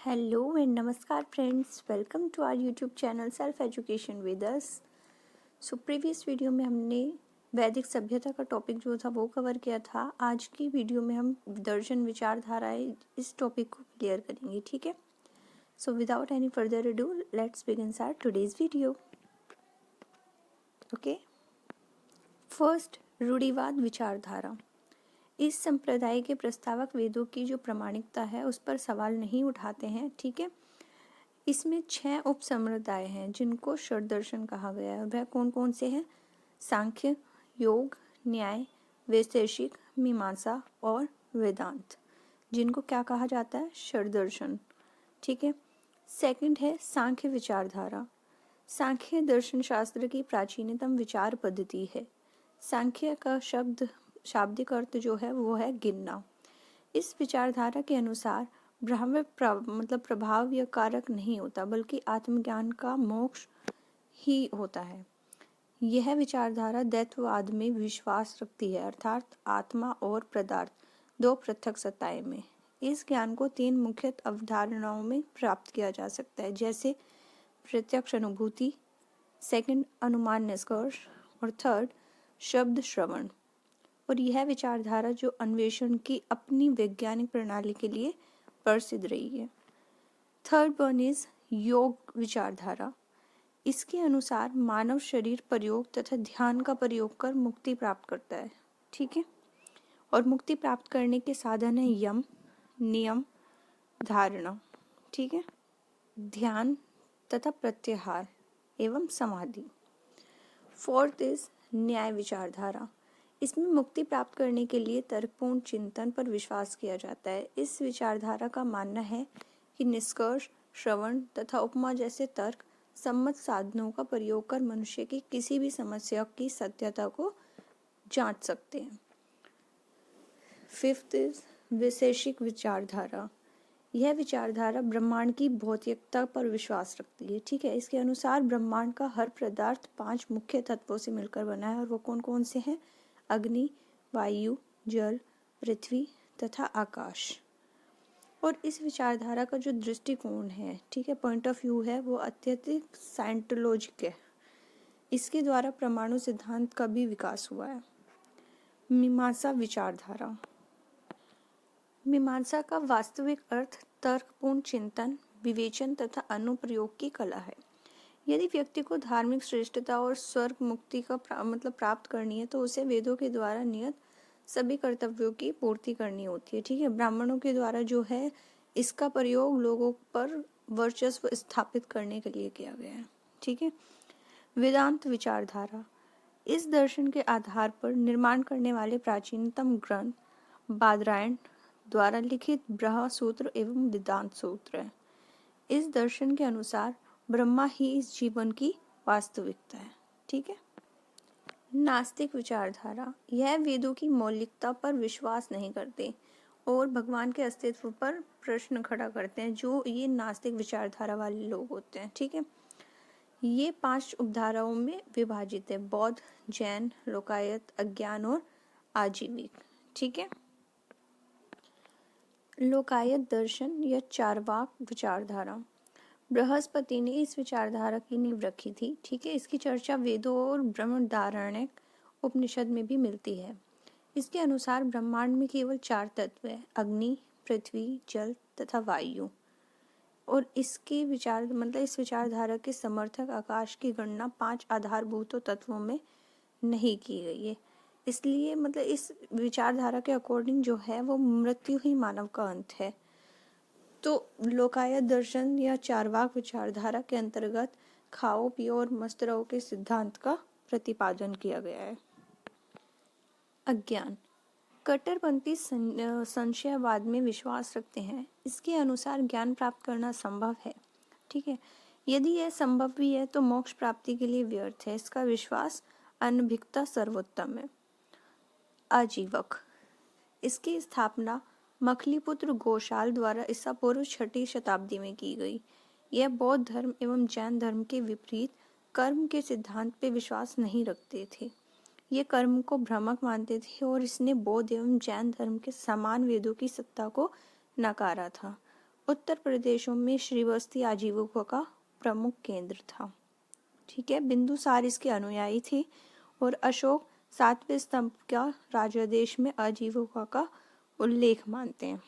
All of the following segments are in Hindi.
हेलो एंड नमस्कार friends, welcome to our YouTube channel self education with us. So previous video में हमने वैदिक सभ्यता का टॉपिक जो था वो कवर किया था। आज की वीडियो में हम दर्शन विचारधाराएं इस टॉपिक को क्लियर करेंगे, ठीक है। So without any further ado let's begin our today's video. Okay, first, रूढ़िवाद विचारधारा। इस संप्रदाय के प्रस्तावक वेदों की जो प्रामाणिकता है उस पर सवाल नहीं उठाते हैं, ठीक है। इसमें 6 उप संप्रदाय हैं जिनको षड्दर्शन कहा गया है। वह कौन कौन से हैं? सांख्य, योग, न्याय, वैशेषिक, मीमांसा और वेदांत, जिनको क्या कहा जाता है? षड्दर्शन, ठीक है। सेकंड है सांख्य विचारधारा। सांख्य दर्शन शास्त्र की प्राचीनतम विचार पद्धति है। सांख्य का शाब्दिक अर्थ जो है वो है गिनना। इस विचारधारा के अनुसार ब्रह्म प्रभाव या कारक नहीं होता, बल्कि आत्मज्ञान का मोक्ष ही होता है। यह विचारधारा द्वैतवाद में विश्वास रखती है, अर्थात आत्मा और पदार्थ दो पृथक सत्ताएं में। इस ज्ञान को 3 मुख्य अवधारणाओं में प्राप्त किया जा सकता है, जैसे प्रत्यक्ष अनुभूति, सेकंड अनुमान निष्कर्ष और थर्ड शब्द श्रवण। और यह विचारधारा जो अन्वेषण की अपनी वैज्ञानिक प्रणाली के लिए प्रसिद्ध रही है। थर्ड वन इज योग विचारधारा। इसके अनुसार मानव शरीर प्रयोग तथा ध्यान का प्रयोग कर मुक्ति प्राप्त करता है, ठीक है। और मुक्ति प्राप्त करने के साधन है यम, नियम, धारणा, ठीक है, ध्यान तथा प्रत्याहार एवं समाधि। फोर्थ इज न्याय विचारधारा। इसमें मुक्ति प्राप्त करने के लिए तर्कपूर्ण चिंतन पर विश्वास किया जाता है। इस विचारधारा का मानना है कि निष्कर्ष, श्रवण तथा उपमा जैसे तर्क सम्मत साधनों का प्रयोग कर मनुष्य की किसी भी समस्या की सत्यता को जांच सकते हैं। फिफ्थ इज वैशेषिक विचारधारा। यह विचारधारा ब्रह्मांड की भौतिकता पर विश्वास रखती है, ठीक है। इसके अनुसार ब्रह्मांड का हर पदार्थ 5 मुख्य तत्वों से मिलकर बना है, और वो कौन कौन से हैं? अग्नि, वायु, जल, पृथ्वी तथा आकाश। और इस विचारधारा का जो दृष्टिकोण है, ठीक है, पॉइंट ऑफ व्यू है, वो अत्यधिक साइंटोलॉजिक है। इसके द्वारा परमाणु सिद्धांत का भी विकास हुआ है। मीमांसा विचारधारा। मीमांसा का वास्तविक अर्थ तर्कपूर्ण चिंतन, विवेचन तथा अनुप्रयोग की कला है। यदि व्यक्ति को धार्मिक श्रेष्ठता और स्वर्ग मुक्ति का प्राप्त करनी है तो उसे वेदों के द्वारा नियत सभी कर्तव्यों की पूर्ति करनी होती है, ठीक है। ब्राह्मणों के द्वारा जो है इसका प्रयोग लोगों पर वर्चस्व स्थापित करने के लिए किया गया है, ठीक है। वेदांत विचारधारा। इस दर्शन के आधार पर निर्माण करने वाले प्राचीनतम ग्रंथ बादरायण द्वारा लिखित ब्रह्म सूत्र एवं वेदांत सूत्र है। इस दर्शन के अनुसार ब्रह्मा ही इस जीवन की वास्तविकता है, ठीक है। नास्तिक विचारधारा। यह वेदों की मौलिकता पर विश्वास नहीं करते और भगवान के अस्तित्व पर प्रश्न खड़ा करते हैं, जो ये नास्तिक विचारधारा वाले लोग होते हैं, ठीक है। ये 5 उपधाराओं में विभाजित है: बौद्ध, जैन, लोकायत, अज्ञान और आजीविक, ठीक है। लोकायत दर्शन या चार्वाक विचारधारा। बृहस्पति ने इस विचारधारा की नींव रखी थी, ठीक है। इसकी चर्चा वेदों और बृहदारण्यक उपनिषद में भी मिलती है। इसके अनुसार ब्रह्मांड में केवल 4 तत्व हैं: अग्नि, पृथ्वी, जल तथा वायु। और इसके इस विचारधारा के समर्थक आकाश की गणना 5 आधारभूत तत्वों में नहीं की गई है। इसलिए इस विचारधारा के अकॉर्डिंग जो है वो मृत्यु ही मानव का अंत है। तो लोकायत दर्शन या चार्वाक विचारधारा के अंतर्गत खाओ पियो और मस्त रहो के सिद्धांत का प्रतिपादन किया गया है। अज्ञान। कट्टरपंथी संशयवाद में विश्वास रखते हैं। इसके अनुसार ज्ञान प्राप्त करना संभव है, ठीक है। यदि यह संभव भी है तो मोक्ष प्राप्ति के लिए व्यर्थ है। इसका विश्वास अनभिज्ञता सर्वोत्तम है। आजीवक। इसकी स्थापना मखलीपुत्र गोशाल द्वारा ईसा पूर्व 6वीं शताब्दी में की गई। यह बौद्ध धर्म एवं जैन धर्म के विपरीत कर्म के सिद्धांत पे विश्वास नहीं रखते थे। ये कर्म को भ्रामक मानते थे और इसने बौद्ध एवं जैन धर्म के समान वेदों की सत्ता को नकारा था। उत्तर प्रदेशों में श्रीवस्ती आजीविका का प्रमुख केंद्र था। ठीक है, बिंदुसार इसके अनुयायी थे और अशोक 7वें स्तंभ का राजादेश में आजीविका का उल्लेख मानते हैं।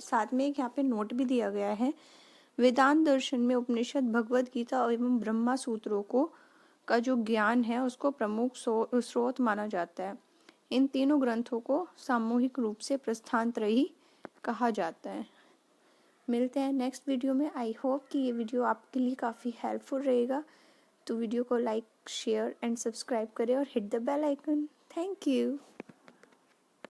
साथ में एक यहाँ पे नोट भी दिया गया है, वेदांत दर्शन में उपनिषद, भगवद गीता एवं ब्रह्मा सूत्रों को का जो ज्ञान है उसको प्रमुख स्रोत माना जाता है। इन तीनों ग्रंथों को सामूहिक रूप से प्रस्थानत्रयी कहा जाता है। मिलते हैं नेक्स्ट वीडियो में। आई होप कि ये वीडियो आपके लिए काफ़ी हेल्पफुल रहेगा। तो वीडियो को लाइक, शेयर एंड सब्सक्राइब करें और hit the bell icon. Thank you.